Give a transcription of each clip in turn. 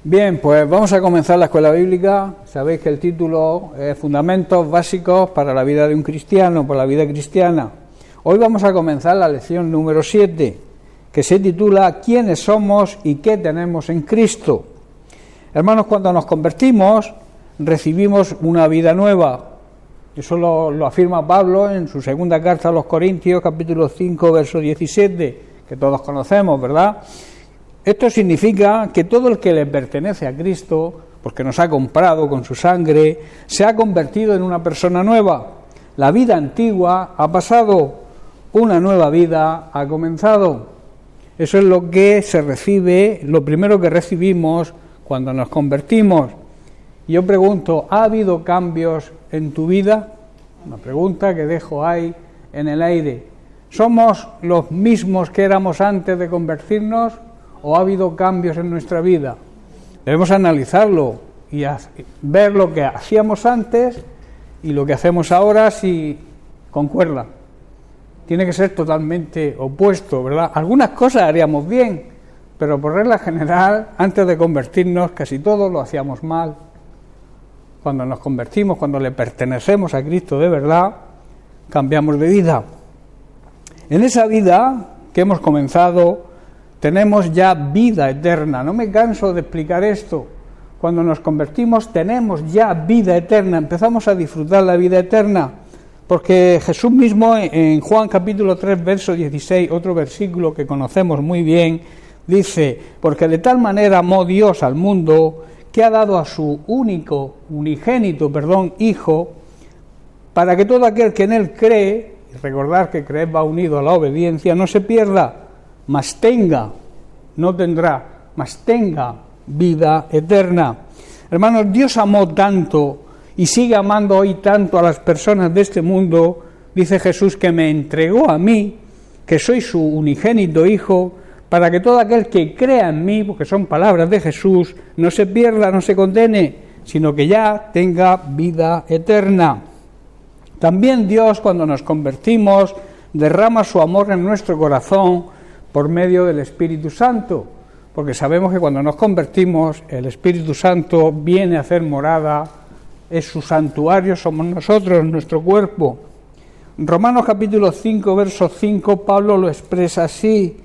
Bien, pues vamos a comenzar la escuela bíblica. Sabéis que el título es Fundamentos básicos para la vida de un cristiano, para la vida cristiana. Hoy vamos a comenzar la lección número 7, que se titula ¿Quiénes somos y qué tenemos en Cristo? Hermanos, cuando nos convertimos, recibimos una vida nueva. Eso lo afirma Pablo en su segunda carta a los Corintios, capítulo 5, verso 17, que todos conocemos, ¿verdad? Esto significa que todo el que le pertenece a Cristo, porque nos ha comprado con su sangre, se ha convertido en una persona nueva. La vida antigua ha pasado, una nueva vida ha comenzado. Eso es lo que se recibe, lo primero que recibimos cuando nos convertimos. Yo pregunto, ¿ha habido cambios en tu vida? Una pregunta que dejo ahí en el aire. ¿Somos los mismos que éramos antes de convertirnos? ¿O ha habido cambios en nuestra vida? Debemos analizarlo y ver lo que hacíamos antes y lo que hacemos ahora si concuerda. Tiene que ser totalmente opuesto, ¿verdad? Algunas cosas haríamos bien, pero por regla general, antes de convertirnos, casi todo lo hacíamos mal. Cuando nos convertimos, cuando le pertenecemos a Cristo de verdad, cambiamos de vida. En esa vida que hemos comenzado, tenemos ya vida eterna. No me canso de explicar esto. Cuando nos convertimos tenemos ya vida eterna, empezamos a disfrutar la vida eterna, porque Jesús mismo en Juan capítulo 3, verso 16, otro versículo que conocemos muy bien, dice, porque de tal manera amó Dios al mundo, que ha dado a su unigénito, Hijo, para que todo aquel que en él cree, y recordar que creer va unido a la obediencia, no se pierda, mas tenga, no tendrá, mas tenga vida eterna. Hermanos, Dios amó tanto y sigue amando hoy tanto a las personas de este mundo, dice Jesús, que me entregó a mí, que soy su unigénito Hijo, para que todo aquel que crea en mí, porque son palabras de Jesús, no se pierda, no se condene, sino que ya tenga vida eterna. También Dios, cuando nos convertimos, derrama su amor en nuestro corazón por medio del Espíritu Santo, porque sabemos que cuando nos convertimos, el Espíritu Santo viene a hacer morada, es su santuario, somos nosotros, nuestro cuerpo. En Romanos capítulo 5, verso 5, Pablo lo expresa así,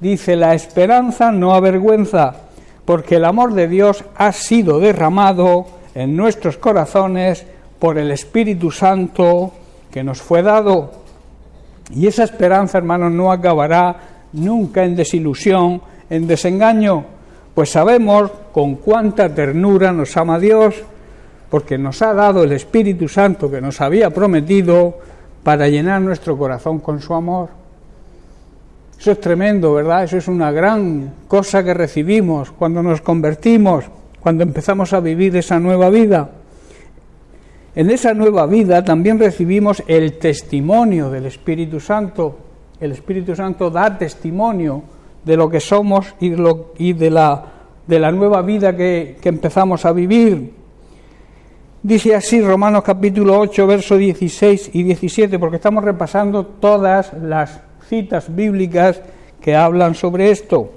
dice, la esperanza no avergüenza, porque el amor de Dios ha sido derramado en nuestros corazones por el Espíritu Santo que nos fue dado. Y esa esperanza, hermanos, no acabará nunca en desilusión, en desengaño, pues sabemos con cuánta ternura nos ama Dios, porque nos ha dado el Espíritu Santo que nos había prometido para llenar nuestro corazón con su amor. Eso es tremendo, ¿verdad? Eso es una gran cosa que recibimos cuando nos convertimos, cuando empezamos a vivir esa nueva vida. En esa nueva vida también recibimos el testimonio del Espíritu Santo. El Espíritu Santo da testimonio de lo que somos y de la nueva vida que empezamos a vivir. Dice así Romanos capítulo 8, versos 16 y 17, porque estamos repasando todas las citas bíblicas que hablan sobre esto.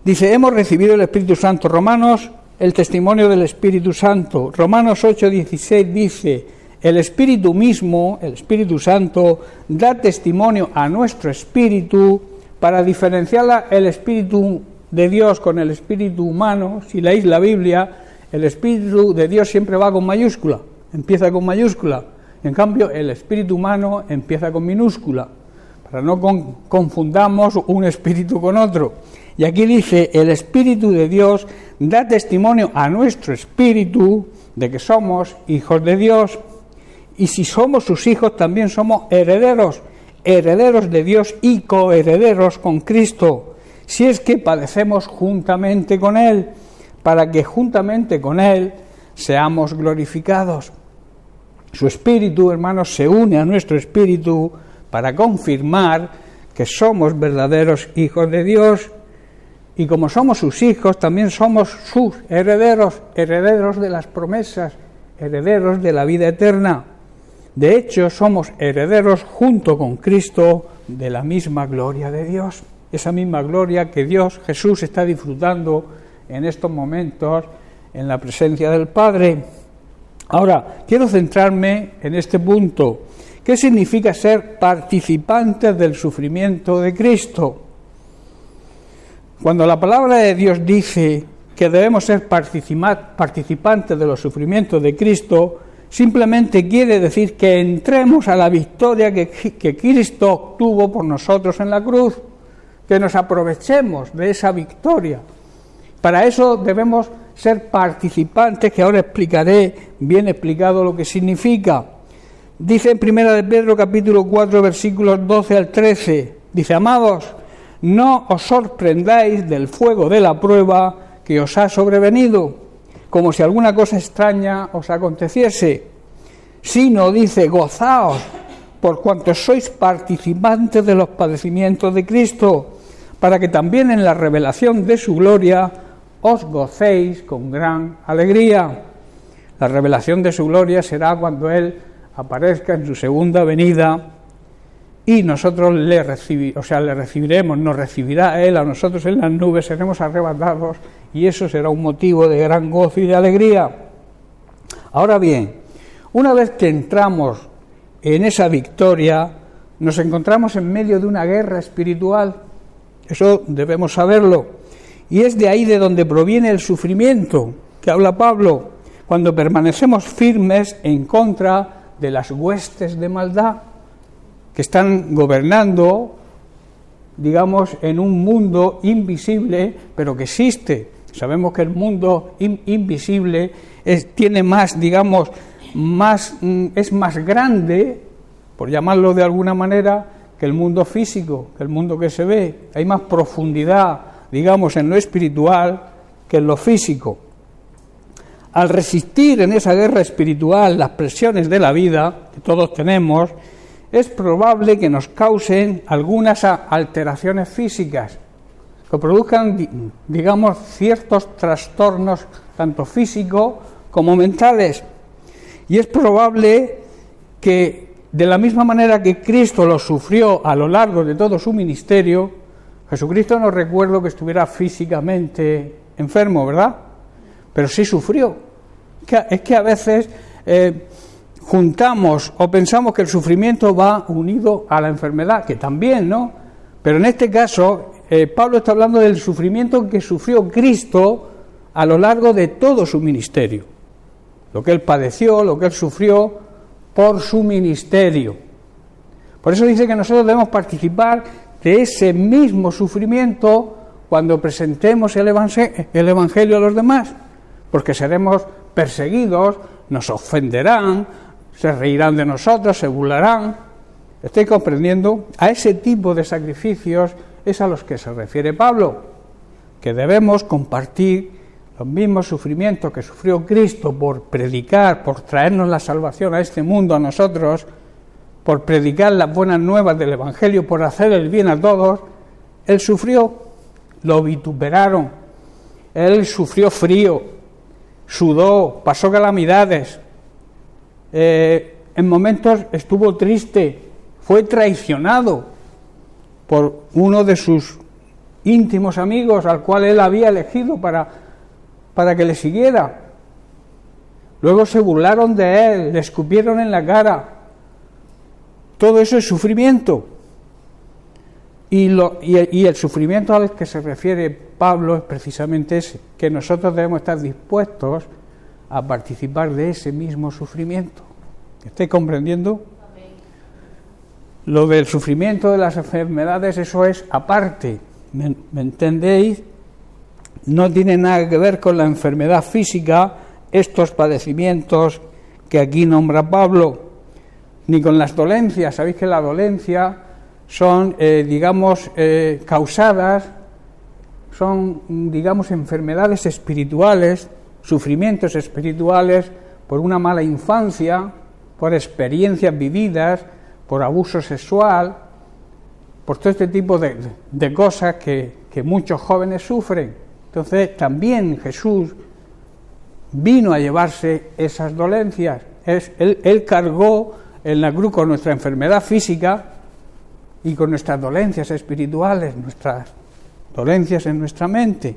Dice, hemos recibido el Espíritu Santo. Romanos, el testimonio del Espíritu Santo. Romanos 8, 16 dice, el Espíritu mismo, el Espíritu Santo, da testimonio a nuestro espíritu para diferenciar el Espíritu de Dios con el Espíritu humano. Si leéis la Biblia, el Espíritu de Dios siempre va con mayúscula, empieza con mayúscula. En cambio, el Espíritu humano empieza con minúscula, para no confundamos un espíritu con otro. Y aquí dice, el Espíritu de Dios da testimonio a nuestro espíritu de que somos hijos de Dios. Y si somos sus hijos, también somos herederos, herederos de Dios y coherederos con Cristo, si es que padecemos juntamente con Él, para que juntamente con Él seamos glorificados. Su Espíritu, hermanos, se une a nuestro Espíritu para confirmar que somos verdaderos hijos de Dios. Y como somos sus hijos, también somos sus herederos, herederos de las promesas, herederos de la vida eterna. De hecho, somos herederos junto con Cristo de la misma gloria de Dios. Esa misma gloria que Dios, Jesús, está disfrutando en estos momentos en la presencia del Padre. Ahora, quiero centrarme en este punto. ¿Qué significa ser participantes del sufrimiento de Cristo? Cuando la palabra de Dios dice que debemos ser participantes de los sufrimientos de Cristo, simplemente quiere decir que entremos a la victoria que Cristo obtuvo por nosotros en la cruz, que nos aprovechemos de esa victoria. Para eso debemos ser participantes, que ahora explicaré bien explicado lo que significa. Dice en 1 de Pedro capítulo 4 versículos 12 al 13, dice: amados, no os sorprendáis del fuego de la prueba que os ha sobrevenido, como si alguna cosa extraña os aconteciese, sino, dice, gozaos por cuanto sois participantes de los padecimientos de Cristo, para que también en la revelación de su gloria os gocéis con gran alegría. La revelación de su gloria será cuando Él aparezca en su segunda venida y nosotros le recibiremos, nos recibirá Él a nosotros en las nubes, seremos arrebatados y eso será un motivo de gran gozo y de alegría. Ahora bien, una vez que entramos en esa victoria, nos encontramos en medio de una guerra espiritual. Eso debemos saberlo. Y es de ahí de donde proviene el sufrimiento que habla Pablo, cuando permanecemos firmes en contra de las huestes de maldad que están gobernando, digamos, en un mundo invisible, pero que existe. Sabemos que el mundo invisible tiene más, digamos, es más grande, por llamarlo de alguna manera, que el mundo físico, que el mundo que se ve. Hay más profundidad, digamos, en lo espiritual que en lo físico. Al resistir en esa guerra espiritual las presiones de la vida que todos tenemos, es probable que nos causen algunas alteraciones físicas, que produzcan, digamos, ciertos trastornos, tanto físicos como mentales. Y es probable que, de la misma manera que Cristo lo sufrió a lo largo de todo su ministerio, Jesucristo no recuerdo que estuviera físicamente enfermo, ¿verdad? Pero sí sufrió. Es que a veces juntamos o pensamos que el sufrimiento va unido a la enfermedad, que también, ¿no? Pero en este caso, Pablo está hablando del sufrimiento que sufrió Cristo a lo largo de todo su ministerio. Lo que Él padeció, lo que Él sufrió por su ministerio. Por eso dice que nosotros debemos participar de ese mismo sufrimiento cuando presentemos el Evangelio a los demás, porque seremos perseguidos, nos ofenderán, se reirán de nosotros, se burlarán. ¿Estáis comprendiendo? A ese tipo de sacrificios es a los que se refiere Pablo, que debemos compartir los mismos sufrimientos que sufrió Cristo por predicar, por traernos la salvación a este mundo, a nosotros, por predicar las buenas nuevas del Evangelio, por hacer el bien a todos. Él sufrió, lo vituperaron, Él sufrió frío, sudó, pasó calamidades, en momentos estuvo triste, fue traicionado por uno de sus íntimos amigos al cual él había elegido para que le siguiera. Luego se burlaron de él, le escupieron en la cara. Todo eso es sufrimiento. Y el sufrimiento al que se refiere Pablo es precisamente ese, que nosotros debemos estar dispuestos a participar de ese mismo sufrimiento. ¿Estáis comprendiendo? Amén. Lo del sufrimiento de las enfermedades, eso es aparte, ¿me entendéis? No tiene nada que ver con la enfermedad física, estos padecimientos que aquí nombra Pablo, ni con las dolencias. Sabéis que la dolencia son, causadas, son, enfermedades espirituales, sufrimientos espirituales por una mala infancia, por experiencias vividas, por abuso sexual, por todo este tipo de cosas que muchos jóvenes sufren. Entonces también Jesús vino a llevarse esas dolencias. Él cargó en la cruz con nuestra enfermedad física y con nuestras dolencias espirituales, nuestras dolencias en nuestra mente.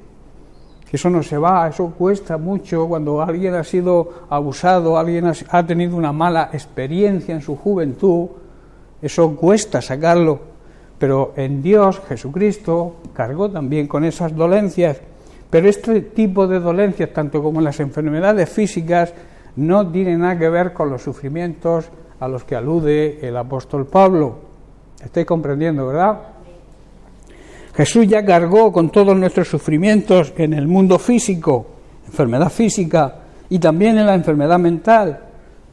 que eso no se va, eso cuesta mucho. Cuando alguien ha sido abusado, alguien ha tenido una mala experiencia en su juventud, eso cuesta sacarlo. Pero en Dios, Jesucristo, cargó también con esas dolencias. Pero este tipo de dolencias, tanto como las enfermedades físicas, no tienen nada que ver con los sufrimientos a los que alude el apóstol Pablo. ¿Estáis comprendiendo, verdad? Jesús ya cargó con todos nuestros sufrimientos en el mundo físico, enfermedad física, y también en la enfermedad mental,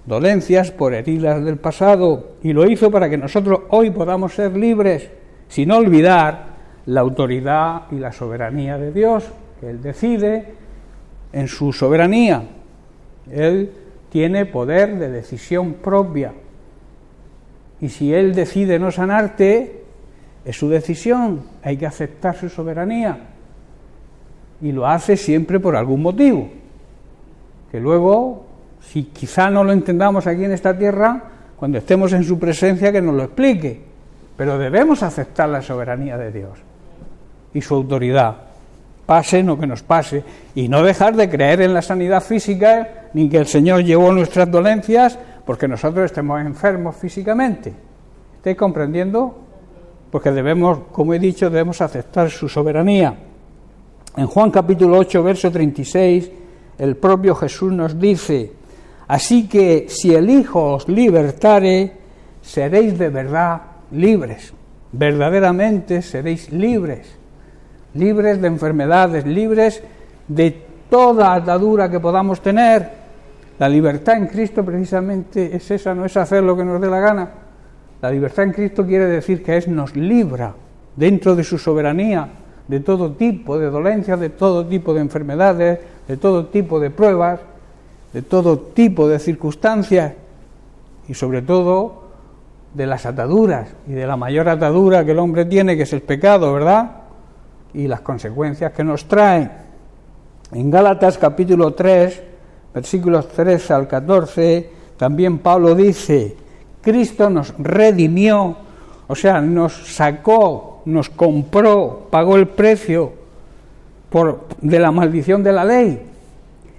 dolencias por heridas del pasado, y lo hizo para que nosotros hoy podamos ser libres, sin olvidar la autoridad y la soberanía de Dios, que Él decide en su soberanía. Él tiene poder de decisión propia, y si Él decide no sanarte, es su decisión, hay que aceptar su soberanía, y lo hace siempre por algún motivo, que luego, si quizá no lo entendamos aquí en esta tierra, cuando estemos en su presencia que nos lo explique, pero debemos aceptar la soberanía de Dios y su autoridad, pase lo que nos pase, y no dejar de creer en la sanidad física, ni que el Señor llevó nuestras dolencias porque nosotros estemos enfermos físicamente. ¿Estáis comprendiendo? Porque debemos, como he dicho, debemos aceptar su soberanía. En Juan capítulo 8, verso 36, el propio Jesús nos dice: así que si el Hijo os libertare, seréis de verdad libres. Verdaderamente seréis libres. Libres de enfermedades, libres de toda atadura que podamos tener. La libertad en Cristo precisamente es esa, no es hacer lo que nos dé la gana. La libertad en Cristo quiere decir que nos libra dentro de su soberanía de todo tipo de dolencias, de todo tipo de enfermedades, de todo tipo de pruebas, de todo tipo de circunstancias y sobre todo de las ataduras y de la mayor atadura que el hombre tiene, que es el pecado, ¿verdad? Y las consecuencias que nos traen. En Gálatas capítulo 3, versículos 13 al 14, también Pablo dice: Cristo nos redimió, o sea, nos sacó, nos compró, pagó el precio de la maldición de la ley,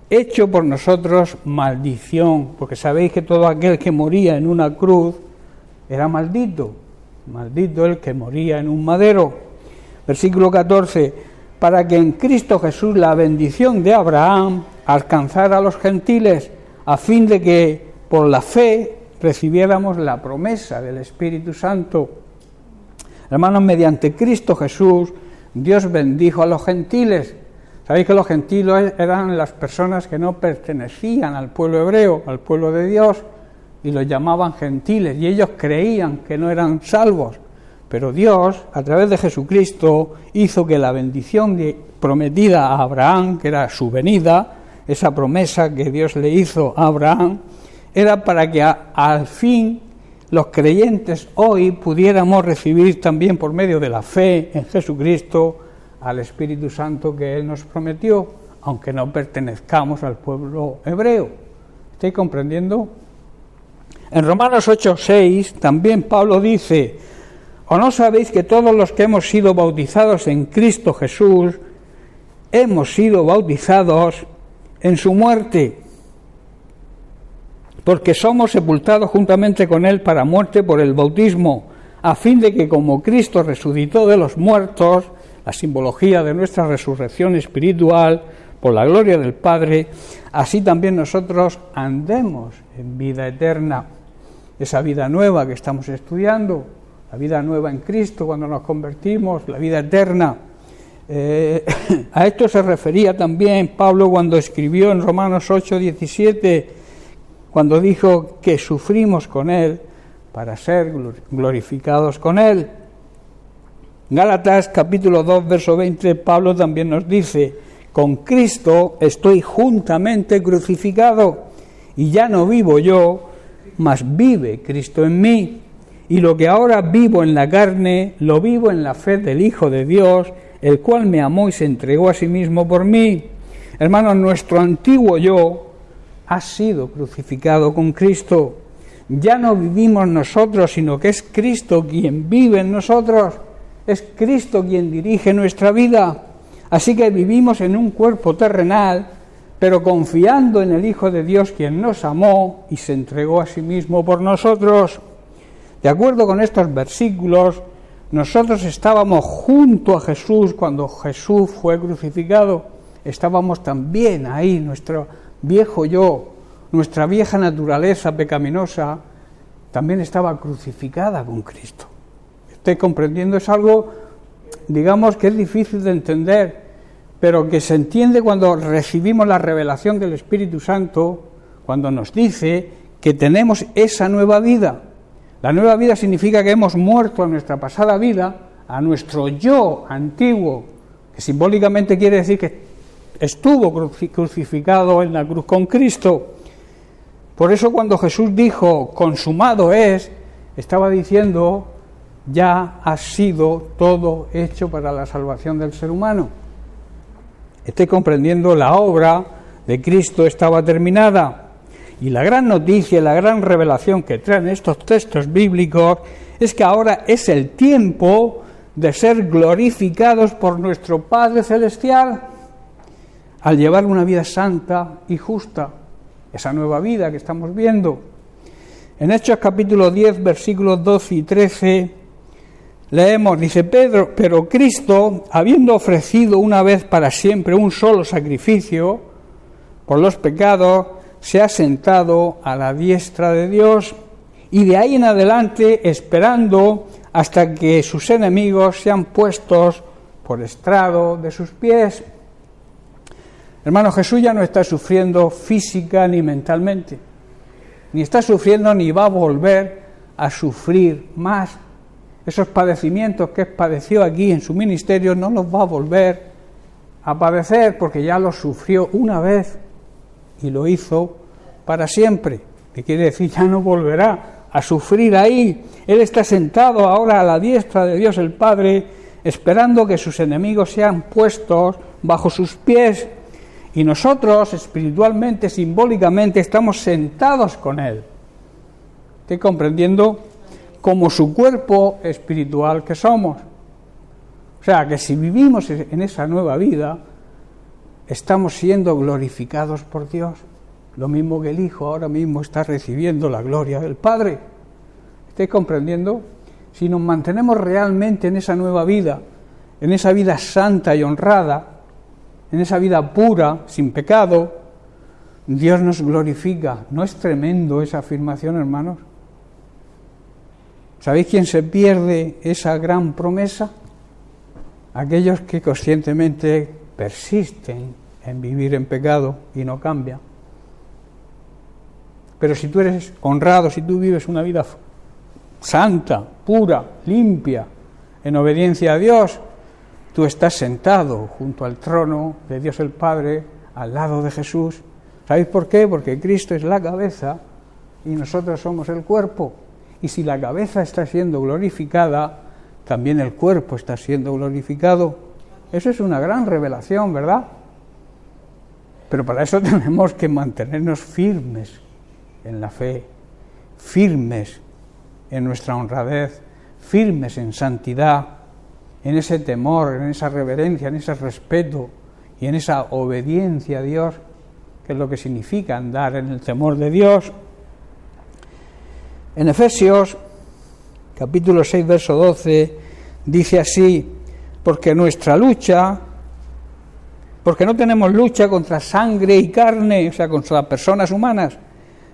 hecho por nosotros maldición, porque sabéis que todo aquel que moría en una cruz era maldito, maldito el que moría en un madero. Versículo 14, para que en Cristo Jesús la bendición de Abraham alcanzara a los gentiles, a fin de que por la fe recibiéramos la promesa del Espíritu Santo. Hermanos, mediante Cristo Jesús, Dios bendijo a los gentiles. Sabéis que los gentiles eran las personas que no pertenecían al pueblo hebreo, al pueblo de Dios, y los llamaban gentiles, y ellos creían que no eran salvos. Pero Dios, a través de Jesucristo, hizo que la bendición prometida a Abraham, que era su venida, esa promesa que Dios le hizo a Abraham, era para que al fin los creyentes hoy pudiéramos recibir también por medio de la fe en Jesucristo al Espíritu Santo que Él nos prometió, aunque no pertenezcamos al pueblo hebreo. ¿Estáis comprendiendo? En Romanos 8:6 también Pablo dice: ¿o no sabéis que todos los que hemos sido bautizados en Cristo Jesús hemos sido bautizados en su muerte? Porque somos sepultados juntamente con Él para muerte por el bautismo, a fin de que como Cristo resucitó de los muertos, la simbología de nuestra resurrección espiritual, por la gloria del Padre, así también nosotros andemos en vida eterna. Esa vida nueva que estamos estudiando, la vida nueva en Cristo cuando nos convertimos, la vida eterna. A esto se refería también Pablo cuando escribió en Romanos 8:17, cuando dijo que sufrimos con Él para ser glorificados con Él. Gálatas capítulo 2, verso 20, Pablo también nos dice: con Cristo estoy juntamente crucificado, y ya no vivo yo, mas vive Cristo en mí. Y lo que ahora vivo en la carne, lo vivo en la fe del Hijo de Dios, el cual me amó y se entregó a sí mismo por mí. Hermanos, nuestro antiguo yo ha sido crucificado con Cristo. Ya no vivimos nosotros, sino que es Cristo quien vive en nosotros. Es Cristo quien dirige nuestra vida. Así que vivimos en un cuerpo terrenal, pero confiando en el Hijo de Dios, quien nos amó y se entregó a sí mismo por nosotros. De acuerdo con estos versículos, nosotros estábamos junto a Jesús cuando Jesús fue crucificado. Estábamos también ahí, nuestro viejo yo, nuestra vieja naturaleza pecaminosa, también estaba crucificada con Cristo. ¿Estoy comprendiendo? Es algo, digamos, que es difícil de entender, pero que se entiende cuando recibimos la revelación del Espíritu Santo, cuando nos dice que tenemos esa nueva vida. La nueva vida significa que hemos muerto a nuestra pasada vida, a nuestro yo antiguo, que simbólicamente quiere decir que estuvo crucificado en la cruz con Cristo. Por eso cuando Jesús dijo, consumado es, estaba diciendo, ya ha sido todo hecho para la salvación del ser humano. Estoy comprendiendo, la obra de Cristo estaba terminada. Y la gran noticia, la gran revelación que traen estos textos bíblicos es que ahora es el tiempo de ser glorificados por nuestro Padre Celestial al llevar una vida santa y justa, esa nueva vida que estamos viendo. En Hechos capítulo 10, versículos 12 y 13, leemos, dice Pedro, pero Cristo, habiendo ofrecido una vez para siempre un solo sacrificio por los pecados, se ha sentado a la diestra de Dios y de ahí en adelante esperando hasta que sus enemigos sean puestos por estrado de sus pies. Hermano, Jesús ya no está sufriendo física ni mentalmente, ni está sufriendo ni va a volver a sufrir más. Esos padecimientos que padeció aquí en su ministerio no los va a volver a padecer porque ya los sufrió una vez y lo hizo para siempre. ¿Qué quiere decir? Ya no volverá a sufrir ahí. Él está sentado ahora a la diestra de Dios el Padre, esperando que sus enemigos sean puestos bajo sus pies. Y nosotros, espiritualmente, simbólicamente, estamos sentados con Él. ¿Estoy comprendiendo? Como su cuerpo espiritual que somos. O sea, que si vivimos en esa nueva vida, estamos siendo glorificados por Dios. Lo mismo que el Hijo ahora mismo está recibiendo la gloria del Padre. ¿Estáis comprendiendo? Si nos mantenemos realmente en esa nueva vida, en esa vida santa y honrada, en esa vida pura, sin pecado, Dios nos glorifica. ¿No es tremendo esa afirmación, hermanos? ¿Sabéis quién se pierde esa gran promesa? Aquellos que conscientemente persisten en vivir en pecado y no cambian. Pero si tú eres honrado, si tú vives una vida santa, pura, limpia, en obediencia a Dios, tú estás sentado junto al trono de Dios el Padre, al lado de Jesús. ¿Sabéis por qué? Porque Cristo es la cabeza y nosotros somos el cuerpo. Y si la cabeza está siendo glorificada, también el cuerpo está siendo glorificado. Eso es una gran revelación, ¿verdad? Pero para eso tenemos que mantenernos firmes en la fe, firmes en nuestra honradez, firmes en santidad, en ese temor, en esa reverencia, en ese respeto y en esa obediencia a Dios, que es lo que significa andar en el temor de Dios. En Efesios, capítulo 6, verso 12, dice así, porque no tenemos lucha contra sangre y carne, o sea, contra las personas humanas,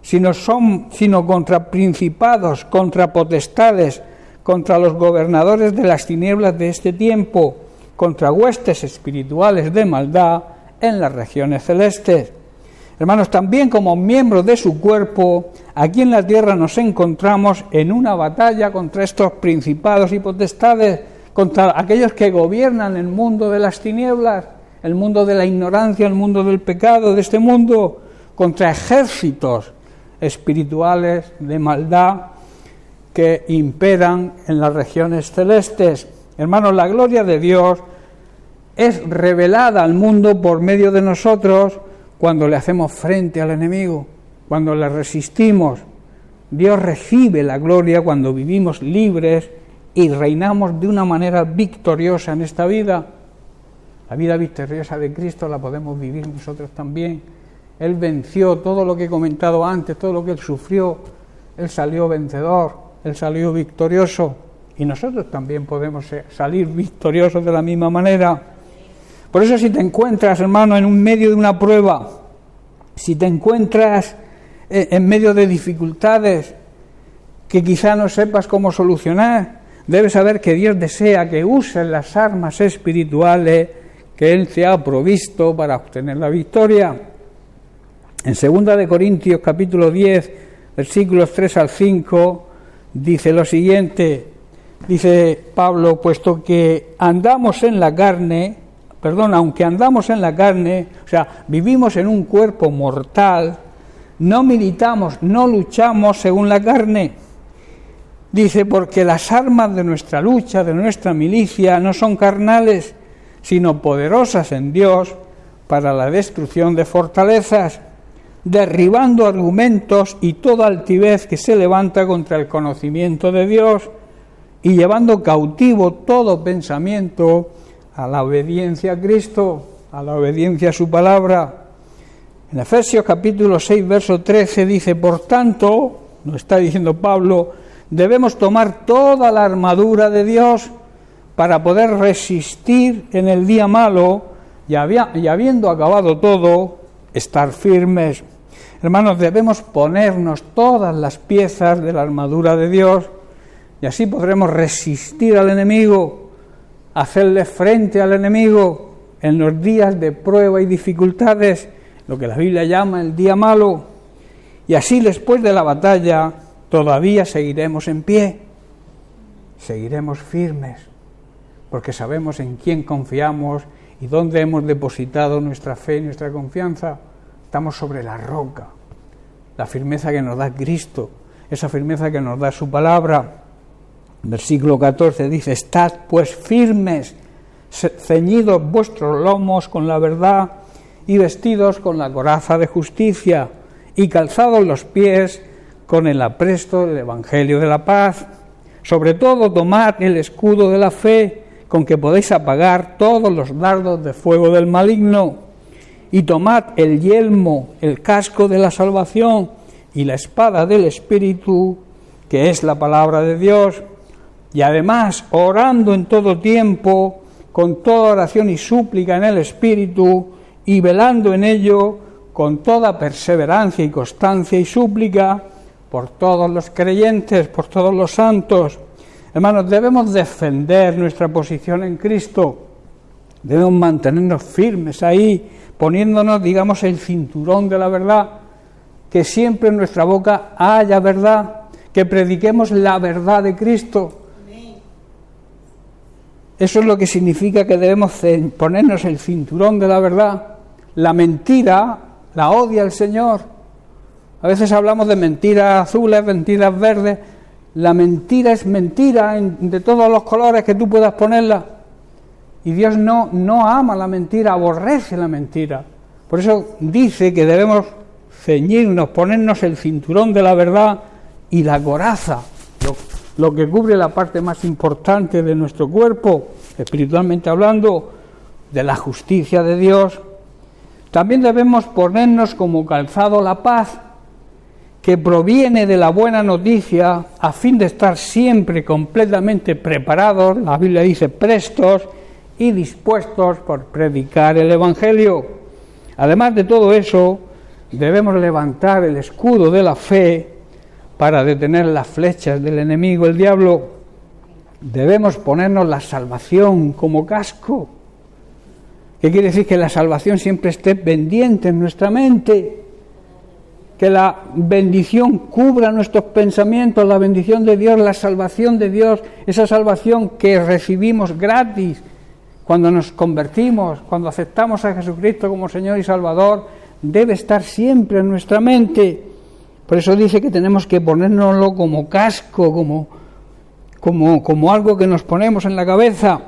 sino contra principados, contra potestades, contra los gobernadores de las tinieblas de este tiempo, contra huestes espirituales de maldad en las regiones celestes. Hermanos, también como miembros de su cuerpo, aquí en la tierra nos encontramos en una batalla contra estos principados y potestades, contra aquellos que gobiernan el mundo de las tinieblas, el mundo de la ignorancia, el mundo del pecado de este mundo, contra ejércitos espirituales de maldad que imperan en las regiones celestes. Hermanos, la gloria de Dios es revelada al mundo por medio de nosotros cuando le hacemos frente al enemigo, cuando le resistimos. Dios recibe la gloria cuando vivimos libres y reinamos de una manera victoriosa en esta vida. La vida victoriosa de Cristo la podemos vivir nosotros también. Él venció todo lo que he comentado antes, todo lo que Él sufrió. Él salió vencedor, Él salió victorioso. Y nosotros también podemos salir victoriosos de la misma manera. Por eso, si te encuentras, hermano, en medio de una prueba, si te encuentras en medio de dificultades que quizá no sepas cómo solucionar, debes saber que Dios desea que uses las armas espirituales que Él te ha provisto para obtener la victoria. En 2 de Corintios capítulo 10, versículos 3 al 5, dice lo siguiente, dice Pablo, puesto que andamos en la carne, aunque andamos en la carne, o sea, vivimos en un cuerpo mortal, no militamos, no luchamos según la carne. Dice, porque las armas de nuestra lucha, de nuestra milicia, no son carnales, sino poderosas en Dios para la destrucción de fortalezas, derribando argumentos y toda altivez que se levanta contra el conocimiento de Dios y llevando cautivo todo pensamiento a la obediencia a Cristo, a la obediencia a su palabra. En Efesios capítulo 6, verso 13 dice, por tanto, nos está diciendo Pablo, debemos tomar toda la armadura de Dios para poder resistir en el día malo y habiendo acabado todo, estar firmes. Hermanos, debemos ponernos todas las piezas de la armadura de Dios y así podremos resistir al enemigo, hacerle frente al enemigo en los días de prueba y dificultades, lo que la Biblia llama el día malo, y así después de la batalla todavía seguiremos en pie, seguiremos firmes, porque sabemos en quién confiamos y dónde hemos depositado nuestra fe y nuestra confianza. Estamos sobre la roca, la firmeza que nos da Cristo, esa firmeza que nos da su palabra. Versículo 14 dice, estad pues firmes, ceñidos vuestros lomos con la verdad y vestidos con la coraza de justicia y calzados los pies con el apresto del Evangelio de la paz. Sobre todo tomad el escudo de la fe con que podéis apagar todos los dardos de fuego del maligno y tomad el yelmo, el casco de la salvación y la espada del Espíritu, que es la palabra de Dios. Y además, orando en todo tiempo, con toda oración y súplica en el Espíritu, y velando en ello con toda perseverancia y constancia y súplica, por todos los creyentes, por todos los santos. Hermanos, debemos defender nuestra posición en Cristo, debemos mantenernos firmes ahí, poniéndonos, digamos, el cinturón de la verdad, que siempre en nuestra boca haya verdad, que prediquemos la verdad de Cristo. Eso es lo que significa que debemos ponernos el cinturón de la verdad. La mentira la odia el Señor. A veces hablamos de mentiras azules, mentiras verdes. La mentira es mentira de todos los colores que tú puedas ponerla. Y Dios no ama la mentira, aborrece la mentira. Por eso dice que debemos ceñirnos, ponernos el cinturón de la verdad y la coraza, lo que cubre la parte más importante de nuestro cuerpo, espiritualmente hablando, de la justicia de Dios. También debemos ponernos como calzado la paz, que proviene de la buena noticia, a fin de estar siempre completamente preparados, la Biblia dice prestos y dispuestos por predicar el Evangelio. Además de todo eso, debemos levantar el escudo de la fe para detener las flechas del enemigo, el diablo. Debemos ponernos la salvación como casco. ¿Qué quiere decir? Que la salvación siempre esté pendiente en nuestra mente, que la bendición cubra nuestros pensamientos, la bendición de Dios, la salvación de Dios, esa salvación que recibimos gratis cuando nos convertimos, cuando aceptamos a Jesucristo como Señor y Salvador, debe estar siempre en nuestra mente. Por eso dice que tenemos que ponérnoslo como casco, como algo que nos ponemos en la cabeza,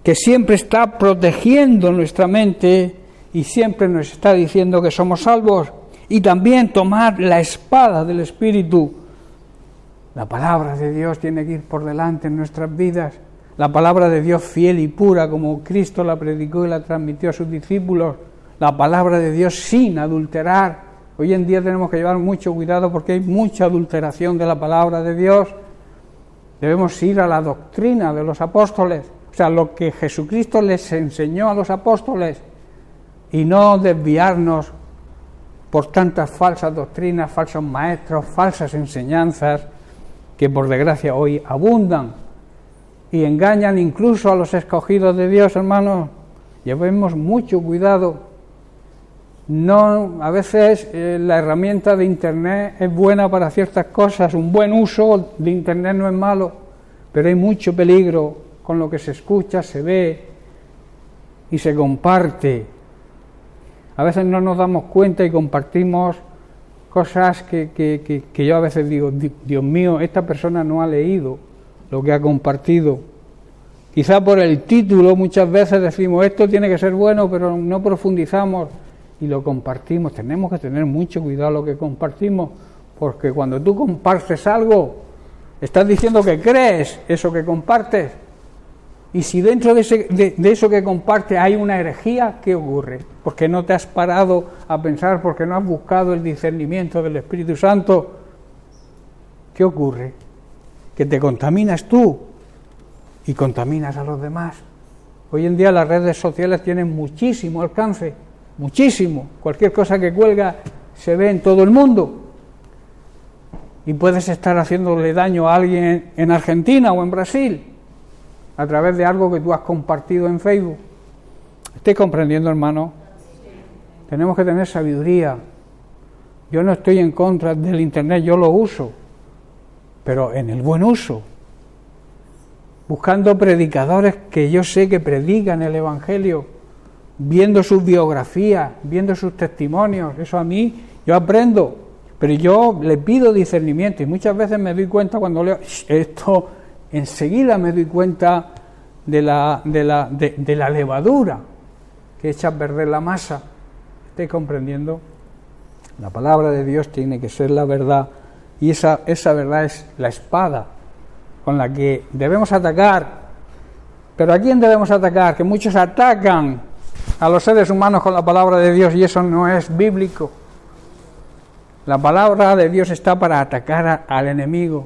que siempre está protegiendo nuestra mente y siempre nos está diciendo que somos salvos. Y también tomar la espada del Espíritu. La palabra de Dios tiene que ir por delante en nuestras vidas. la palabra de Dios fiel y pura, como Cristo la predicó y la transmitió a sus discípulos, la palabra de Dios sin adulterar. Hoy en día tenemos que llevar mucho cuidado porque hay mucha adulteración de la palabra de Dios. Debemos ir a la doctrina de los apóstoles, o sea, lo que Jesucristo les enseñó a los apóstoles, y no desviarnos por tantas falsas doctrinas, falsos maestros, falsas enseñanzas que por desgracia hoy abundan y engañan incluso a los escogidos de Dios, hermanos. Llevemos mucho cuidado. No, a veces la herramienta de Internet es buena para ciertas cosas, un buen uso de Internet no es malo, pero hay mucho peligro con lo que se escucha, se ve y se comparte. A veces no nos damos cuenta y compartimos cosas que yo a veces digo, Dios mío, esta persona no ha leído lo que ha compartido. Quizá por el título muchas veces decimos, esto tiene que ser bueno, pero no profundizamos y lo compartimos. Tenemos que tener mucho cuidado lo que compartimos, porque cuando tú compartes algo, estás diciendo que crees eso que compartes. Y si dentro de eso que compartes hay una herejía, ¿qué ocurre? Porque no te has parado a pensar, porque no has buscado el discernimiento del Espíritu Santo. ¿Qué ocurre? Que te contaminas tú y contaminas a los demás. Hoy en día las redes sociales tienen muchísimo alcance, muchísimo. Cualquier cosa que cuelga se ve en todo el mundo. Y puedes estar haciéndole daño a alguien en Argentina o en Brasil a través de algo que tú has compartido en Facebook. ¿Estáis comprendiendo, hermano? Tenemos que tener sabiduría. Yo no estoy en contra del Internet, yo lo uso, pero en el buen uso, buscando predicadores que yo sé que predican el Evangelio, viendo sus biografías, viendo sus testimonios. Eso a mí, yo aprendo, pero yo le pido discernimiento y muchas veces me doy cuenta cuando leo esto. Enseguida me doy cuenta de la levadura que echa a perder la masa. ¿Estáis comprendiendo? La palabra de Dios tiene que ser la verdad, y esa verdad es la espada con la que debemos atacar. ¿Pero a quién debemos atacar? Que muchos atacan a los seres humanos con la palabra de Dios, y eso no es bíblico. La palabra de Dios está para atacar al enemigo,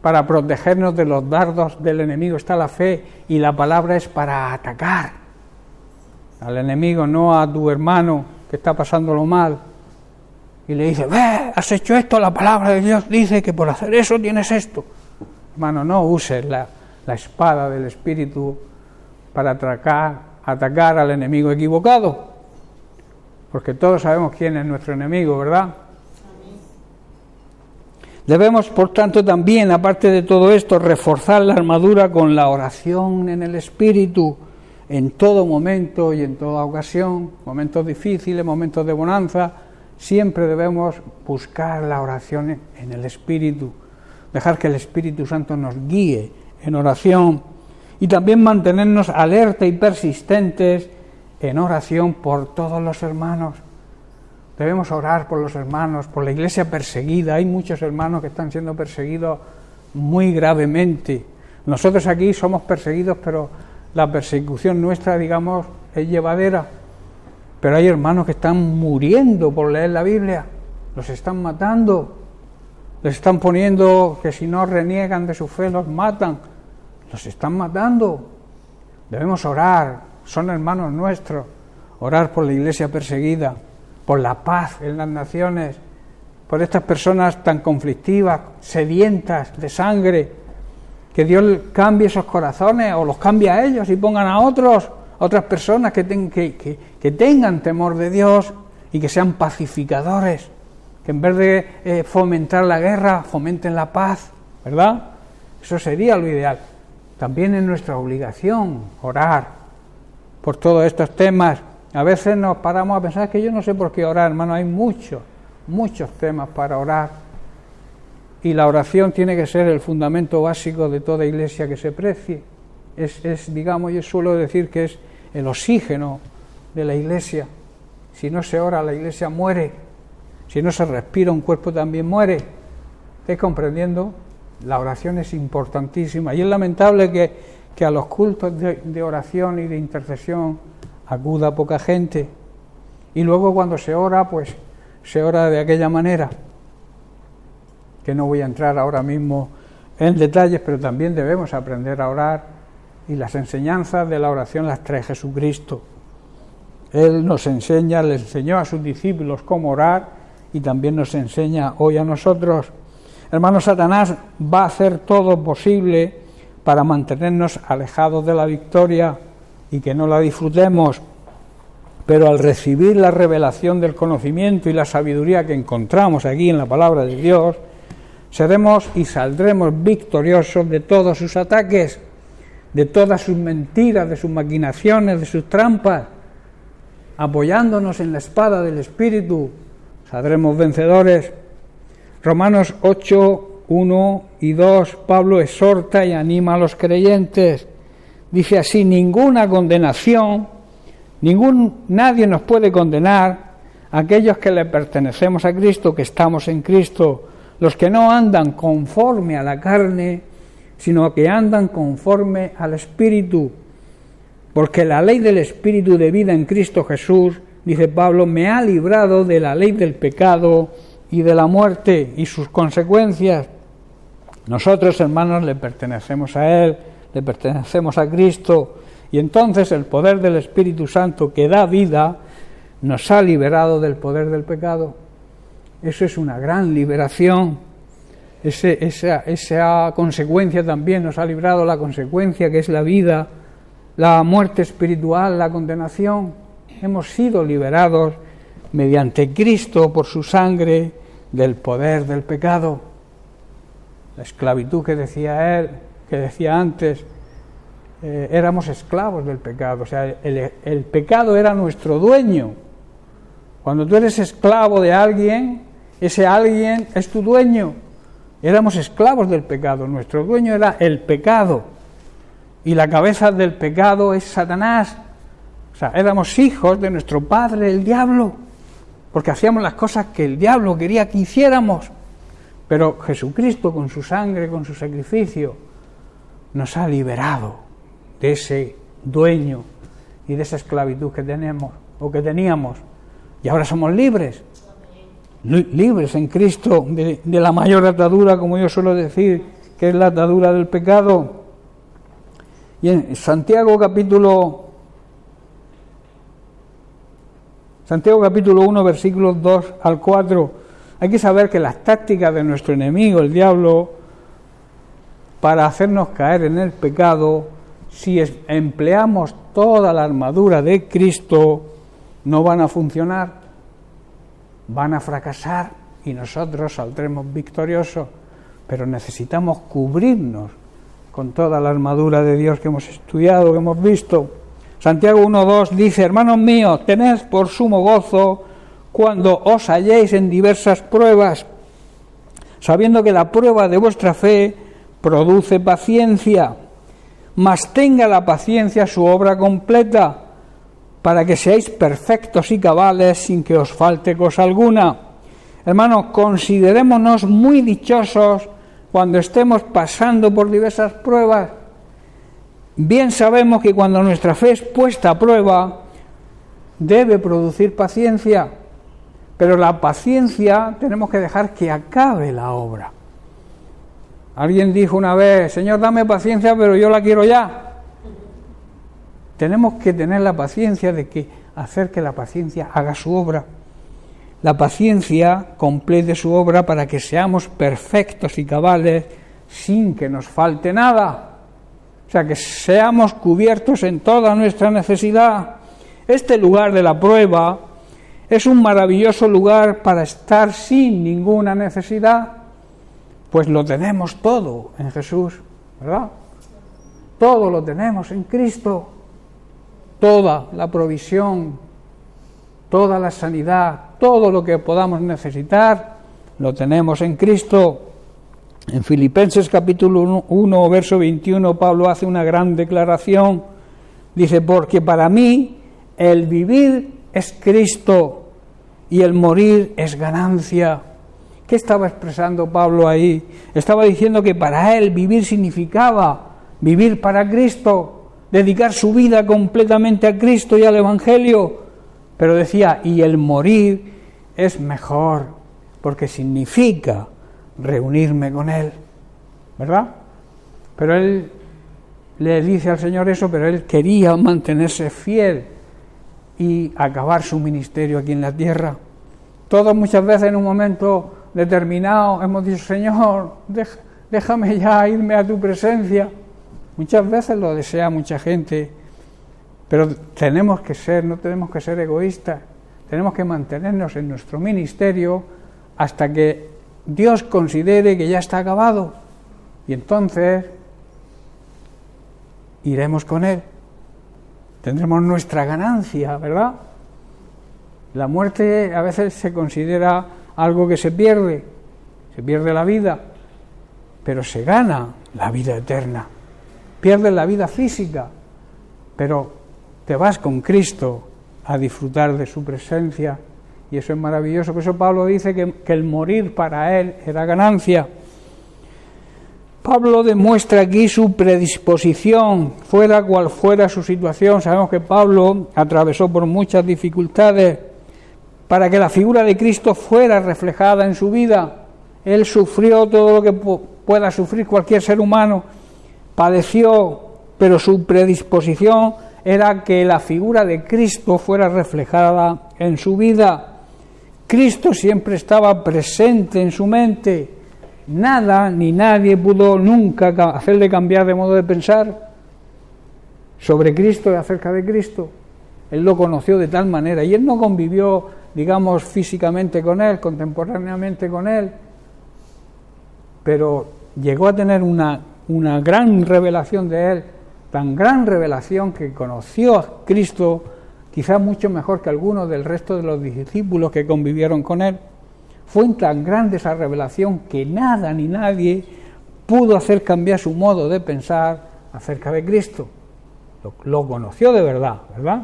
para protegernos de los dardos del enemigo. Está la fe, y la palabra es para atacar al enemigo, no a tu hermano que está pasándolo mal y le dice, ve, has hecho esto, la palabra de Dios dice que por hacer eso tienes esto. Hermano, no uses la espada del Espíritu para atacar al enemigo equivocado, porque todos sabemos quién es nuestro enemigo, ¿verdad? Debemos, por tanto, también, aparte de todo esto, reforzar la armadura con la oración en el Espíritu en todo momento y en toda ocasión, momentos difíciles, momentos de bonanza. Siempre debemos buscar la oración en el Espíritu, dejar que el Espíritu Santo nos guíe en oración, y también mantenernos alerta y persistentes en oración por todos los hermanos. Debemos orar por los hermanos, por la iglesia perseguida. Hay muchos hermanos que están siendo perseguidos muy gravemente. Nosotros aquí somos perseguidos, pero la persecución nuestra, digamos, es llevadera. Pero hay hermanos que están muriendo por leer la Biblia. Los están matando. Les están poniendo que si no reniegan de su fe los matan. Los están matando. Debemos orar. Son hermanos nuestros. Orar por la iglesia perseguida, por la paz en las naciones, por estas personas tan conflictivas, sedientas de sangre, que Dios cambie esos corazones, o los cambie a ellos y pongan a otras personas que tengan temor de Dios y que sean pacificadores, que en vez de fomentar la guerra, fomenten la paz, ¿verdad? Eso sería lo ideal. También es nuestra obligación orar por todos estos temas. A veces nos paramos a pensar que yo no sé por qué orar, hermano. Hay muchos temas para orar, y la oración tiene que ser el fundamento básico de toda iglesia que se precie. Digamos, yo suelo decir que es el oxígeno de la iglesia. Si no se ora, la iglesia muere. Si no se respira, un cuerpo también muere. ¿Estáis comprendiendo? La oración es importantísima, y es lamentable que a los cultos de oración y de intercesión acuda poca gente, y luego cuando se ora, pues se ora de aquella manera, que no voy a entrar ahora mismo en detalles, pero también debemos aprender a orar, y las enseñanzas de la oración las trae Jesucristo. Él nos enseña, le enseñó a sus discípulos cómo orar, y también nos enseña hoy a nosotros. Hermano, Satanás va a hacer todo posible para mantenernos alejados de la victoria y que no la disfrutemos, pero al recibir la revelación del conocimiento y la sabiduría que encontramos aquí en la palabra de Dios, seremos y saldremos victoriosos de todos sus ataques, de todas sus mentiras, de sus maquinaciones, de sus trampas. Apoyándonos en la espada del Espíritu, saldremos vencedores. Romanos 8, 1 y 2, Pablo exhorta y anima a los creyentes. Dice así: ninguna condenación, nadie nos puede condenar, aquellos que le pertenecemos a Cristo, que estamos en Cristo, los que no andan conforme a la carne, sino que andan conforme al Espíritu. Porque la ley del Espíritu de vida en Cristo Jesús, dice Pablo, me ha librado de la ley del pecado y de la muerte y sus consecuencias. Nosotros, hermanos, le pertenecemos a Él, le pertenecemos a Cristo, y entonces el poder del Espíritu Santo que da vida nos ha liberado del poder del pecado. Eso es una gran liberación. Esa consecuencia también nos ha librado, la consecuencia que es la vida, la muerte espiritual, la condenación. Hemos sido liberados mediante Cristo por su sangre del poder del pecado. La esclavitud que decía él, que decía antes, éramos esclavos del pecado. O sea, el pecado era nuestro dueño. Cuando tú eres esclavo de alguien, ese alguien es tu dueño. Éramos esclavos del pecado, nuestro dueño era el pecado, y la cabeza del pecado es Satanás. O sea, éramos hijos de nuestro padre, el diablo, porque hacíamos las cosas que el diablo quería que hiciéramos. Pero Jesucristo, con su sangre, con su sacrificio, nos ha liberado de ese dueño y de esa esclavitud que tenemos o que teníamos, y ahora somos libres. Libres en Cristo de la mayor atadura, como yo suelo decir, que es la atadura del pecado. Y en Santiago capítulo 1, versículos 2 al 4, hay que saber que las tácticas de nuestro enemigo, el diablo, para hacernos caer en el pecado, si empleamos toda la armadura de Cristo, no van a funcionar. Van a fracasar y nosotros saldremos victoriosos, pero necesitamos cubrirnos con toda la armadura de Dios que hemos estudiado, que hemos visto. Santiago 1:2 dice: hermanos míos, tened por sumo gozo cuando os halléis en diversas pruebas, sabiendo que la prueba de vuestra fe produce paciencia, mas tenga la paciencia su obra completa, para que seáis perfectos y cabales sin que os falte cosa alguna. Hermanos, considerémonos muy dichosos cuando estemos pasando por diversas pruebas. Bien sabemos que cuando nuestra fe es puesta a prueba, debe producir paciencia, pero la paciencia tenemos que dejar que acabe la obra. Alguien dijo una vez: Señor, dame paciencia, pero yo la quiero ya. Tenemos que tener la paciencia de hacer que la paciencia haga su obra. La paciencia complete su obra para que seamos perfectos y cabales sin que nos falte nada. O sea, que seamos cubiertos en toda nuestra necesidad. Este lugar de la prueba es un maravilloso lugar para estar sin ninguna necesidad, pues lo tenemos todo en Jesús, ¿verdad? Todo lo tenemos en Cristo. Toda la provisión, toda la sanidad, todo lo que podamos necesitar, lo tenemos en Cristo. En Filipenses capítulo 1, verso 21, Pablo hace una gran declaración. Dice: porque para mí el vivir es Cristo y el morir es ganancia. ¿Qué estaba expresando Pablo ahí? Estaba diciendo que para él vivir significaba vivir para Cristo, dedicar su vida completamente a Cristo y al Evangelio. Pero decía, y el morir es mejor, porque significa reunirme con Él, ¿verdad? Pero él le dice al Señor eso, pero él quería mantenerse fiel y acabar su ministerio aquí en la tierra. Todos muchas veces en un momento determinado hemos dicho, Señor, déjame ya irme a tu presencia. Muchas veces lo desea mucha gente, pero no tenemos que ser egoístas, tenemos que mantenernos en nuestro ministerio hasta que Dios considere que ya está acabado, y entonces iremos con Él, tendremos nuestra ganancia, ¿verdad? La muerte a veces se considera algo que se pierde la vida, pero se gana la vida eterna. Pierdes la vida física, pero te vas con Cristo a disfrutar de su presencia, y eso es maravilloso. Por eso Pablo dice que el morir para él era ganancia. Pablo demuestra aquí su predisposición, fuera cual fuera su situación. Sabemos que Pablo atravesó por muchas dificultades para que la figura de Cristo fuera reflejada en su vida. Él sufrió todo lo que pueda sufrir cualquier ser humano, padeció, pero su predisposición era que la figura de Cristo fuera reflejada en su vida. Cristo siempre estaba presente en su mente. Nada ni nadie pudo nunca hacerle cambiar de modo de pensar sobre Cristo y acerca de Cristo. Él lo conoció de tal manera, y él no convivió, digamos, físicamente con él, contemporáneamente con él, pero llegó a tener una gran revelación de él, tan gran revelación que conoció a Cristo quizás mucho mejor que algunos del resto de los discípulos que convivieron con él. Fue tan grande esa revelación que nada ni nadie pudo hacer cambiar su modo de pensar acerca de Cristo. Lo conoció de verdad, ¿verdad?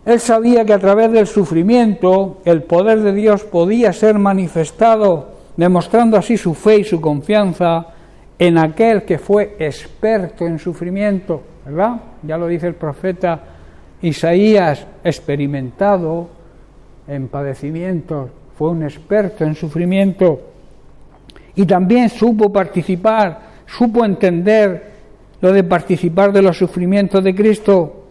Él sabía que a través del sufrimiento el poder de Dios podía ser manifestado, demostrando así su fe y su confianza en aquel que fue experto en sufrimiento, ¿verdad? Ya lo dice el profeta Isaías, experimentado en padecimientos, fue un experto en sufrimiento, y también supo participar, supo entender lo de participar de los sufrimientos de Cristo.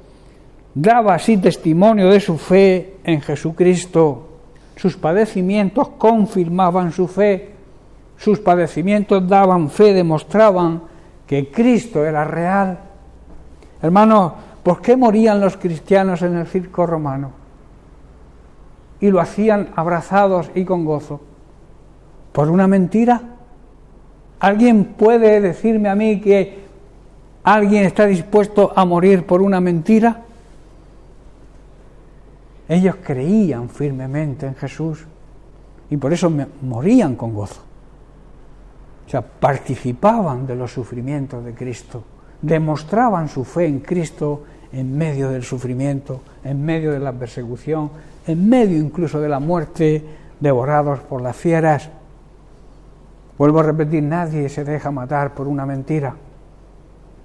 Daba así testimonio de su fe en Jesucristo. Sus padecimientos confirmaban su fe. Sus padecimientos daban fe, demostraban que Cristo era real. Hermanos, ¿por qué morían los cristianos en el circo romano? Y lo hacían abrazados y con gozo. ¿Por una mentira? ¿Alguien puede decirme a mí que alguien está dispuesto a morir por una mentira? Ellos creían firmemente en Jesús y por eso morían con gozo. O sea, participaban de los sufrimientos de Cristo, demostraban su fe en Cristo en medio del sufrimiento, en medio de la persecución, en medio incluso de la muerte, devorados por las fieras. Vuelvo a repetir, nadie se deja matar por una mentira.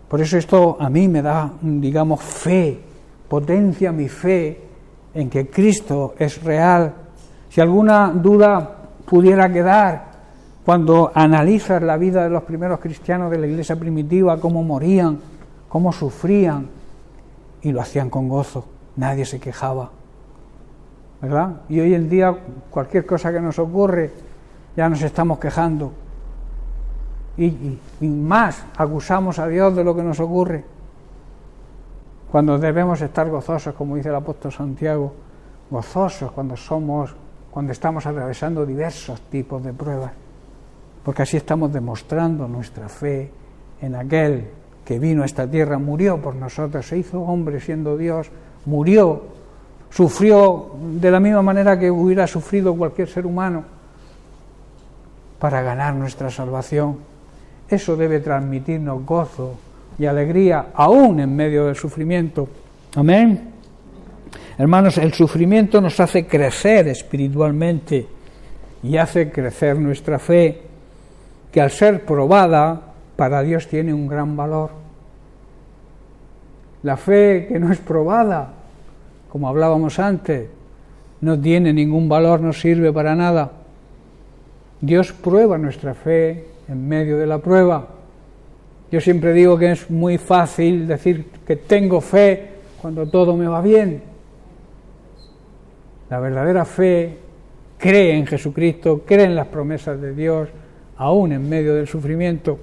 Por eso esto a mí me da, digamos, fe, potencia mi fe en que Cristo es real. Si alguna duda pudiera quedar cuando analizas la vida de los primeros cristianos de la iglesia primitiva, cómo morían, cómo sufrían, y lo hacían con gozo, nadie se quejaba, ¿verdad? Y hoy en día cualquier cosa que nos ocurre ya nos estamos quejando y más acusamos a Dios de lo que nos ocurre, cuando debemos estar gozosos, como dice el apóstol Santiago, gozosos cuando estamos atravesando diversos tipos de pruebas, porque así estamos demostrando nuestra fe en aquel que vino a esta tierra, murió por nosotros, se hizo hombre siendo Dios, murió, sufrió de la misma manera que hubiera sufrido cualquier ser humano para ganar nuestra salvación. Eso debe transmitirnos gozo y alegría aún en medio del sufrimiento. Amén. Hermanos, el sufrimiento nos hace crecer espiritualmente y hace crecer nuestra fe, que al ser probada para Dios tiene un gran valor. La fe que no es probada, como hablábamos antes, no tiene ningún valor, no sirve para nada. Dios prueba nuestra fe en medio de la prueba. Yo siempre digo que es muy fácil decir que tengo fe cuando todo me va bien. La verdadera fe cree en Jesucristo, cree en las promesas de Dios, aún en medio del sufrimiento.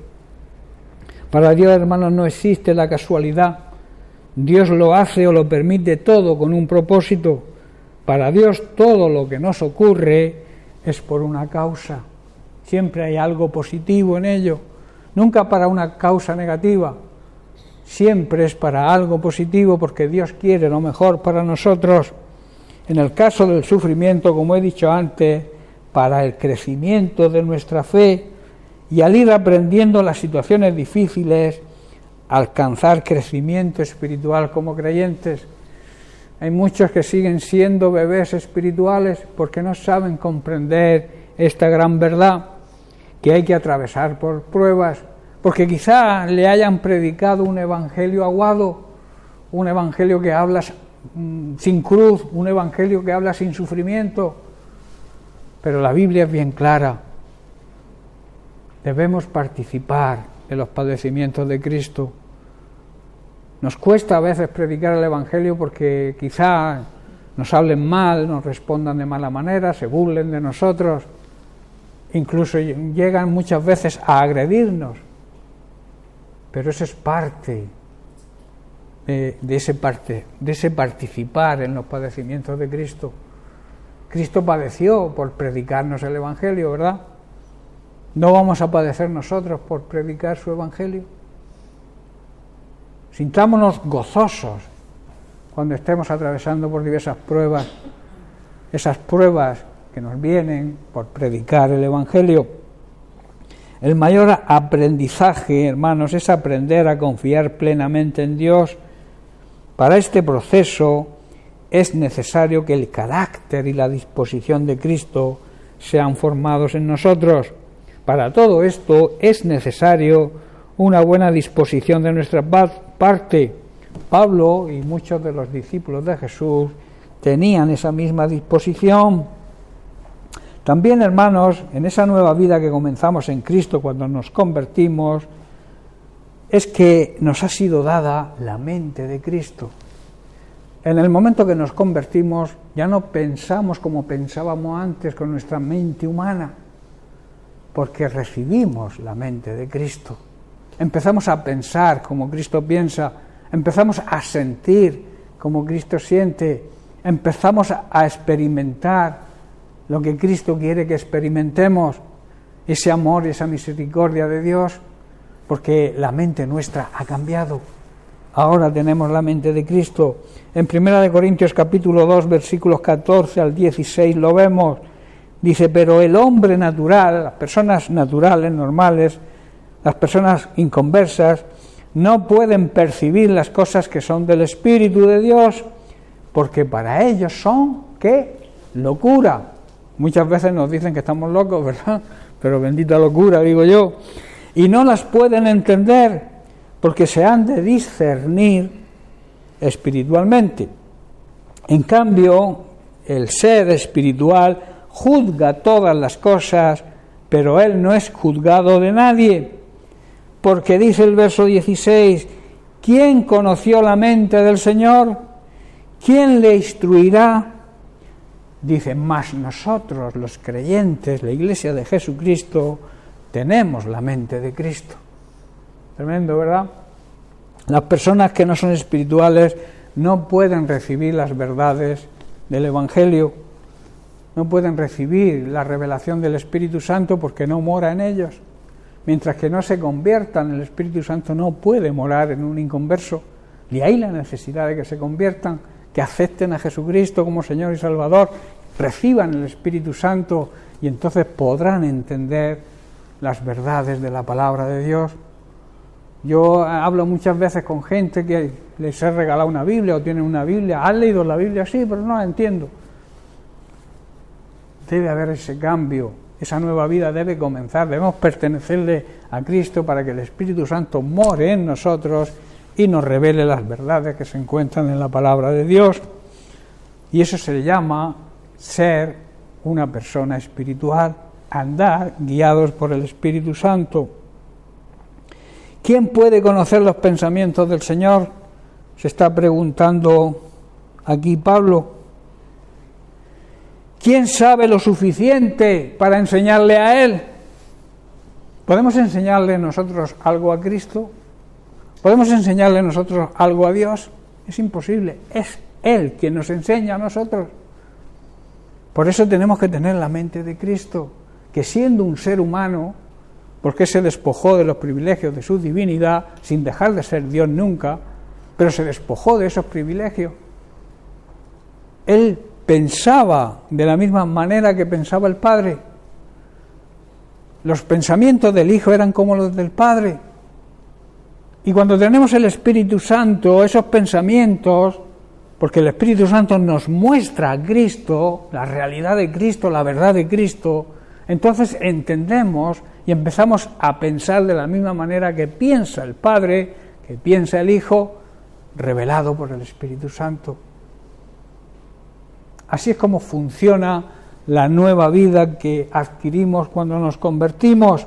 Para Dios, hermanos, no existe la casualidad. Dios lo hace o lo permite todo con un propósito. Para Dios todo lo que nos ocurre es por una causa. Siempre hay algo positivo en ello. Nunca para una causa negativa. Siempre es para algo positivo porque Dios quiere lo mejor para nosotros. En el caso del sufrimiento, como he dicho antes, para el crecimiento de nuestra fe y al ir aprendiendo las situaciones difíciles, alcanzar crecimiento espiritual como creyentes. Hay muchos que siguen siendo bebés espirituales porque no saben comprender esta gran verdad, que hay que atravesar por pruebas, porque quizá le hayan predicado un evangelio aguado, un evangelio que habla sin cruz, un evangelio que habla sin sufrimiento, pero la Biblia es bien clara. Debemos participar de los padecimientos de Cristo. Nos cuesta a veces predicar el evangelio porque quizá nos hablen mal, nos respondan de mala manera, se burlen de nosotros, incluso llegan muchas veces a agredirnos, pero eso es parte de ese participar en los padecimientos de Cristo. Cristo padeció por predicarnos el evangelio, ¿verdad? ¿No vamos a padecer nosotros por predicar su evangelio? Sintámonos gozosos cuando estemos atravesando por diversas pruebas, esas pruebas que nos vienen por predicar el evangelio. El mayor aprendizaje, hermanos, es aprender a confiar plenamente en Dios. Para este proceso es necesario que el carácter y la disposición de Cristo sean formados en nosotros. Para todo esto es necesario una buena disposición de nuestra parte. Pablo y muchos de los discípulos de Jesús tenían esa misma disposición. También, hermanos, en esa nueva vida que comenzamos en Cristo cuando nos convertimos, es que nos ha sido dada la mente de Cristo. En el momento que nos convertimos, ya no pensamos como pensábamos antes con nuestra mente humana, porque recibimos la mente de Cristo. Empezamos a pensar como Cristo piensa, empezamos a sentir como Cristo siente, empezamos a experimentar lo que Cristo quiere que experimentemos, ese amor y esa misericordia de Dios, porque la mente nuestra ha cambiado. Ahora tenemos la mente de Cristo. En 1 Corintios capítulo 2, versículos 14 al 16 lo vemos. Dice, pero el hombre natural, las personas naturales, normales, las personas inconversas, no pueden percibir las cosas que son del Espíritu de Dios, porque para ellos son, ¿qué? Locura. Muchas veces nos dicen que estamos locos, ¿verdad? Pero bendita locura, digo yo. Y no las pueden entender, porque se han de discernir espiritualmente. En cambio, el ser espiritual juzga todas las cosas, pero él no es juzgado de nadie. Porque dice el verso 16, ¿quién conoció la mente del Señor? ¿Quién le instruirá? Dice, mas nosotros los creyentes, la Iglesia de Jesucristo, tenemos la mente de Cristo. Tremendo, ¿verdad? Las personas que no son espirituales no pueden recibir las verdades del Evangelio, no pueden recibir la revelación del Espíritu Santo porque no mora en ellos. Mientras que no se conviertan, el Espíritu Santo no puede morar en un inconverso. De ahí la necesidad de que se conviertan, que acepten a Jesucristo como Señor y Salvador, reciban el Espíritu Santo y entonces podrán entender las verdades de la palabra de Dios. Yo hablo muchas veces con gente que les he regalado una Biblia o tienen una Biblia. ¿Han leído la Biblia? Sí, pero no la entiendo. Debe haber ese cambio Esa nueva vida debe comenzar, debemos pertenecerle a Cristo para que el Espíritu Santo more en nosotros y nos revele las verdades que se encuentran en la palabra de Dios. Y eso se le llama ser una persona espiritual, andar guiados por el Espíritu Santo. ¿Quién puede conocer los pensamientos del Señor? Se está preguntando aquí Pablo. ¿Quién sabe lo suficiente para enseñarle a Él? ¿Podemos enseñarle nosotros algo a Cristo? ¿Podemos enseñarle nosotros algo a Dios? Es imposible, es Él quien nos enseña a nosotros. Por eso tenemos que tener la mente de Cristo, que siendo un ser humano, porque se despojó de los privilegios de su divinidad, sin dejar de ser Dios nunca, pero se despojó de esos privilegios. Él pensaba de la misma manera que pensaba el Padre. Los pensamientos del Hijo eran como los del Padre. Y cuando tenemos el Espíritu Santo, esos pensamientos, porque el Espíritu Santo nos muestra a Cristo, la realidad de Cristo, la verdad de Cristo, entonces entendemos y empezamos a pensar de la misma manera que piensa el Padre, que piensa el Hijo, revelado por el Espíritu Santo. Así es como funciona la nueva vida que adquirimos cuando nos convertimos.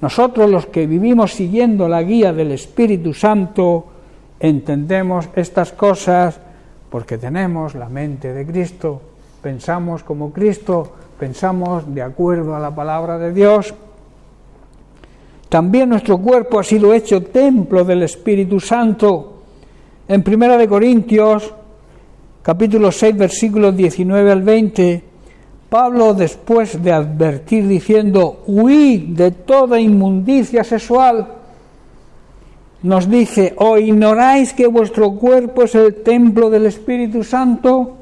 Nosotros, los que vivimos siguiendo la guía del Espíritu Santo, entendemos estas cosas porque tenemos la mente de Cristo, pensamos como Cristo, pensamos de acuerdo a la palabra de Dios. También nuestro cuerpo ha sido hecho templo del Espíritu Santo. En 1 Corintios capítulo 6, versículos 19 al 20, Pablo, después de advertir diciendo, huid de toda inmundicia sexual, nos dice, ¿o ignoráis que vuestro cuerpo es el templo del Espíritu Santo,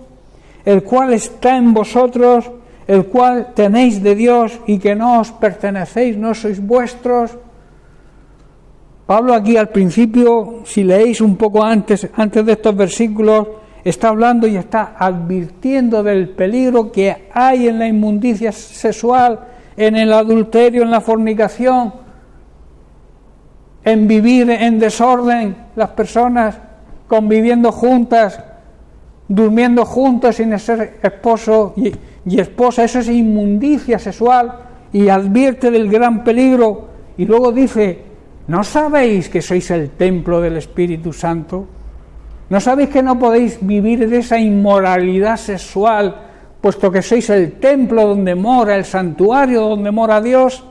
el cual está en vosotros, el cual tenéis de Dios y que no os pertenecéis, no sois vuestros? Pablo aquí al principio, si leéis un poco antes de estos versículos, está hablando y está advirtiendo del peligro que hay en la inmundicia sexual, en el adulterio, en la fornicación, en vivir en desorden, las personas conviviendo juntas, durmiendo juntos sin ser esposo y esposa. Eso es inmundicia sexual y advierte del gran peligro. Y luego dice, ¿no sabéis que sois el templo del Espíritu Santo? ¿No sabéis que no podéis vivir en esa inmoralidad sexual, puesto que sois el templo donde mora, el santuario donde mora Dios?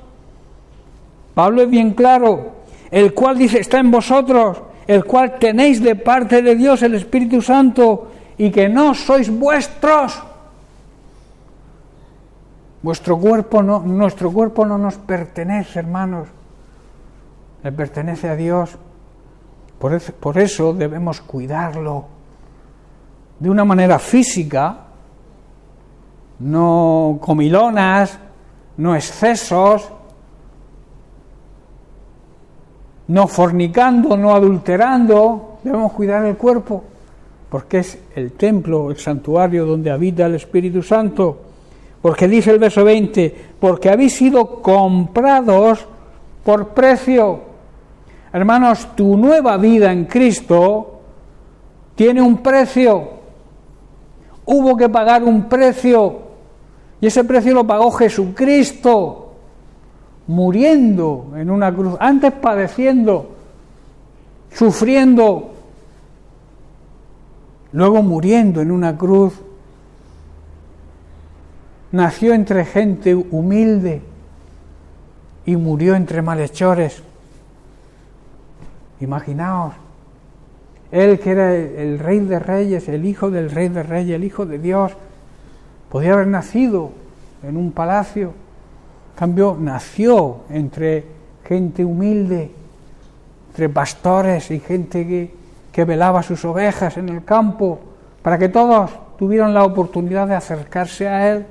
Pablo es bien claro, el cual dice, está en vosotros, el cual tenéis de parte de Dios el Espíritu Santo, y que no sois vuestros. Nuestro cuerpo no nos pertenece, hermanos, le pertenece a Dios. Por eso debemos cuidarlo de una manera física, no comilonas, no excesos, no fornicando, no adulterando. Debemos cuidar el cuerpo, porque es el templo, el santuario donde habita el Espíritu Santo. Porque dice el verso 20, porque habéis sido comprados por precio. Hermanos, tu nueva vida en Cristo tiene un precio. Hubo que pagar un precio, y ese precio lo pagó Jesucristo, muriendo en una cruz, antes padeciendo, sufriendo, luego muriendo en una cruz. Nació entre gente humilde y murió entre malhechores. Imaginaos, él que era el Rey de Reyes, el Hijo del Rey de Reyes, el Hijo de Dios, podía haber nacido en un palacio. En cambio, nació entre gente humilde, entre pastores y gente que velaba sus ovejas en el campo, para que todos tuvieran la oportunidad de acercarse a él.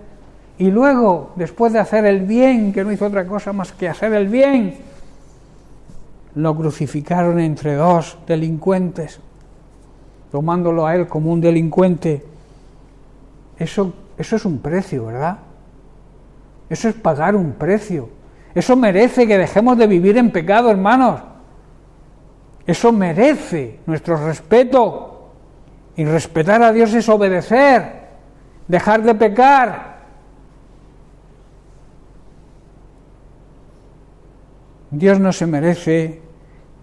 Y luego, después de hacer el bien, que no hizo otra cosa más que hacer el bien, lo crucificaron entre dos delincuentes, tomándolo a él como un delincuente. Eso es un precio, ¿verdad? Eso es pagar un precio. Eso merece que dejemos de vivir en pecado, hermanos. Eso merece nuestro respeto. Y respetar a Dios es obedecer, dejar de pecar. Dios no se merece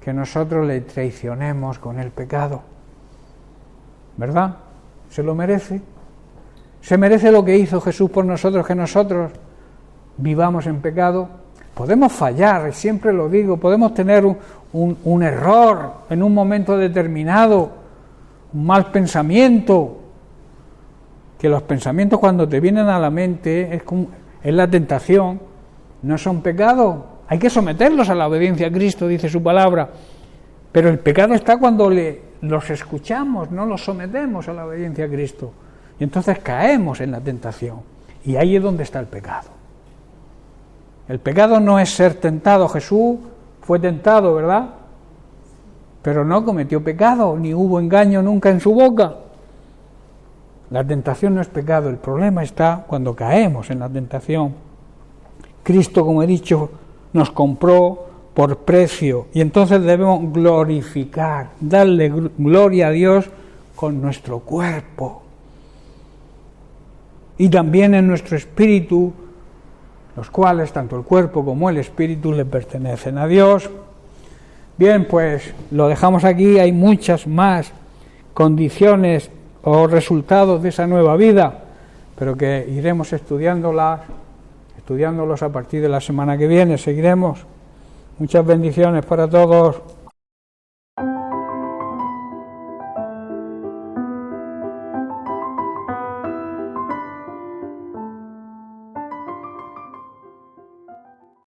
que nosotros le traicionemos con el pecado, ¿verdad? Se lo merece. Se merece lo que hizo Jesús por nosotros, que nosotros vivamos en pecado. Podemos fallar, siempre lo digo, podemos tener un error en un momento determinado, un mal pensamiento, que los pensamientos cuando te vienen a la mente es la tentación, no son pecado. Hay que someterlos a la obediencia a Cristo, dice su palabra, pero el pecado está cuando los escuchamos, no los sometemos a la obediencia a Cristo, y entonces caemos en la tentación, y ahí es donde está el pecado. El pecado no es ser tentado. Jesús fue tentado, ¿verdad? Pero no cometió pecado, ni hubo engaño nunca en su boca. La tentación no es pecado, el problema está cuando caemos en la tentación. Cristo, como he dicho, nos compró por precio, y entonces debemos glorificar, darle gloria a Dios con nuestro cuerpo y también en nuestro espíritu, los cuales tanto el cuerpo como el espíritu le pertenecen a Dios. Bien, pues lo dejamos aquí. Hay muchas más condiciones o resultados de esa nueva vida, pero que iremos estudiándolos a partir de la semana que viene. Seguiremos. Muchas bendiciones para todos.